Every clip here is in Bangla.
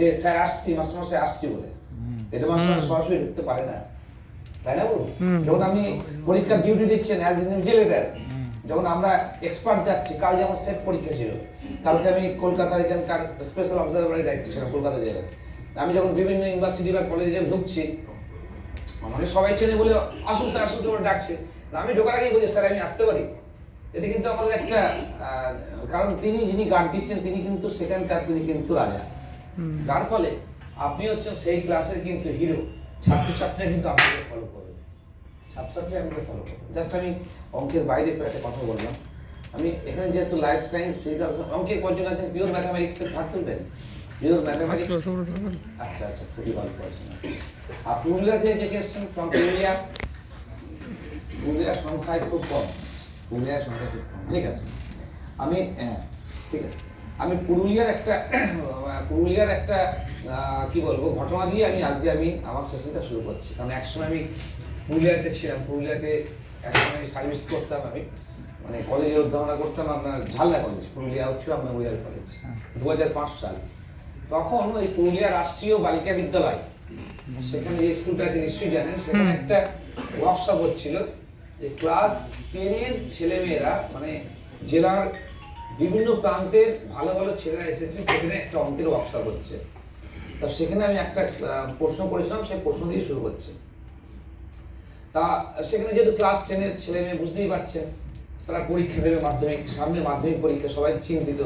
যে স্যার আসছি, মাস্টারমশাই আসছি বলে। এটা মাস্টারমশাই সরাসরি ঢুকতে পারে না, তাই না বলুন? যখন আপনি পরীক্ষার ডিউটি দিচ্ছেন অ্যাজ ইনভিজিলেটর, যখন আমরা এক্সপার্ট যাচ্ছি, কাল যেমন সেট পরীক্ষা ছিল, কালকে আমি কলকাতার এখানকার স্পেশাল অবজারভারের দায়িত্ব ছিলাম কলকাতা জেলায়। আমি যখন বিভিন্ন ইউনিভার্সিটি বা কলেজে ঢুকছি, আমাকে সবাই চেনে বলে আসুন স্যার আসুন স্যার ডাকছে, আমি ঢোকার আগেই বলি স্যার আমি আসতে পারি। এতে কিন্তু আমাদের একটা কারণ তিনি যিনি গান দিচ্ছেন তিনি কিন্তু সেখানকার, তিনি কিন্তু রাজা, যার ফলে আপনি হচ্ছেন সেই ক্লাসের কিন্তু হিরো। ছাত্রছাত্রীরা কিন্তু আপনাকে ফলো করবে, ছাত্রছাত্রীরা আমাকে ফলো করবে। জাস্ট আমি অঙ্কের বাইরে একটা কথা বললাম, আমি এখানে যেহেতু লাইফ সায়েন্স ফিজিক্যাল অঙ্কের কজন আছেন পিওর ম্যাথামেটিক্সের হাত তুলবেন? পিওর ম্যাথামেটিক্স, আচ্ছা আচ্ছা, খুবই ভালো করেছেন। আর পুরুলিয়া থেকে কে এসছেন? ফ্রম পুরুলিয়া। পুরুলিয়ার সংখ্যায় খুব কম, পুরুলিয়ার সংখ্যা খুব কম, ঠিক আছে। আমি ঠিক আছে, আমি পুরুলিয়ার একটা কি বলবো ঘটনা দিয়ে আজকে আমার সেশনটা শুরু করছি। কারণ একসময় আমি পুরুলিয়াতে ছিলাম, পুরুলিয়াতে একসময় আমি সার্ভিস করতাম, আমি মানে কলেজে অধ্যাপনা করতাম, আপনার ঝালদা কলেজ, পুরুলিয়া উচ্চ মেমোরিয়াল কলেজ, 2005 সাল। তখন ওই পুরুলিয়া রাষ্ট্রীয় বালিকা বিদ্যালয়, সেখানে যে স্কুলটা আছে নিশ্চয়ই জানেন, সেখানে একটা ওয়ার্কশপ হচ্ছিল যে ক্লাস 10-এর ছেলেমেয়েরা, মানে জেলার বিভিন্ন প্রান্তের ভালো ভালো ছেলেরা এসেছে, সেখানে একটা অঙ্কের ওয়ার্কশপ হচ্ছে। তা সেখানে আমি একটা প্রশ্ন করেছিলাম, সেই প্রশ্ন দিয়ে শুরু করছে। তা সেখানে যেহেতু ক্লাস 10-এর ছেলে মেয়ে, বুঝতেই পারছেন তারা পরীক্ষা দেবে, মাধ্যমিক সামনে, মাধ্যমিক পরীক্ষা, সবাই চিন্তিত।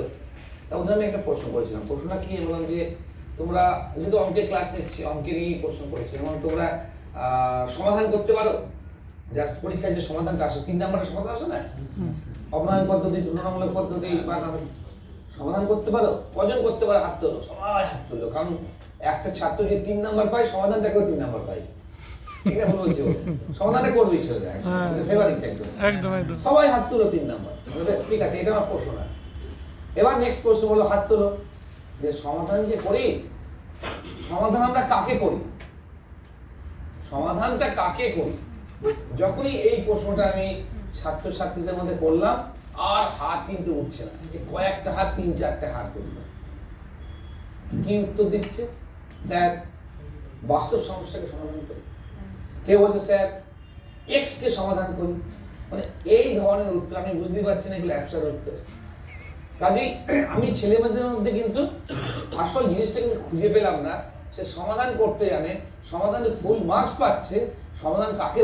তা ওদের আমি একটা প্রশ্ন করেছিলাম। প্রশ্নটা কি বললাম যে তোমরা যেহেতু অঙ্কের ক্লাস নিচ্ছি, অঙ্কেরই প্রশ্ন করেছি, এবং তোমরা সমাধান করতে পারো? জাস্ট পরীক্ষায় যে সমাধানটা আসে, 3 নাম্বারের সমাধান আসে না, অপনয়ন পদ্ধতি, তুলনামূলক পদ্ধতি, বা সমাধান করতে পারো? কজন করতে পারে? হাত তোলো, সবাই হাত তোলো। কারণ একটা ছাত্র যে 3 নাম্বার পায়, সমাধানটা করে 3 নাম্বার পায়, ঠিক আছে বলছি, সমাধানটা করবেই ছেলে যায় ফেভারিট একদম, সবাই হাত তুলো 3 নাম্বার। ঠিক আছে, এটা আমার প্রশ্ন না। এবার নেক্সট প্রশ্ন বলো, হাত তোলো, যে সমাধান যে করি, সমাধান আমরা কাকে করি? সমাধানটা কাকে করি? যখনই এই প্রশ্নটা আমি ছাত্রছাত্রীদের মধ্যে করলাম, আর হাত কিন্তু উঠছে না, কয়েকটা হাত, 3-4টে হাত উঠল। কি উত্তর দিচ্ছে? স্যার বাস্তব সমস্যাকে সমাধান করি। কেউ বলছে স্যার এক্স কে সমাধান করি। মানে এই ধরনের উত্তর, আমি বুঝতেই পারছি না এগুলো অ্যাবসার্ড উত্তর। কাজেই আমি ছেলেমেয়েদের মধ্যে কিন্তু আসল জিনিসটা কিন্তু খুঁজে পেলাম না। সে সমাধান করতে জানে, সমাধানে ফুল মার্কস পাচ্ছে, সমাধান কাকে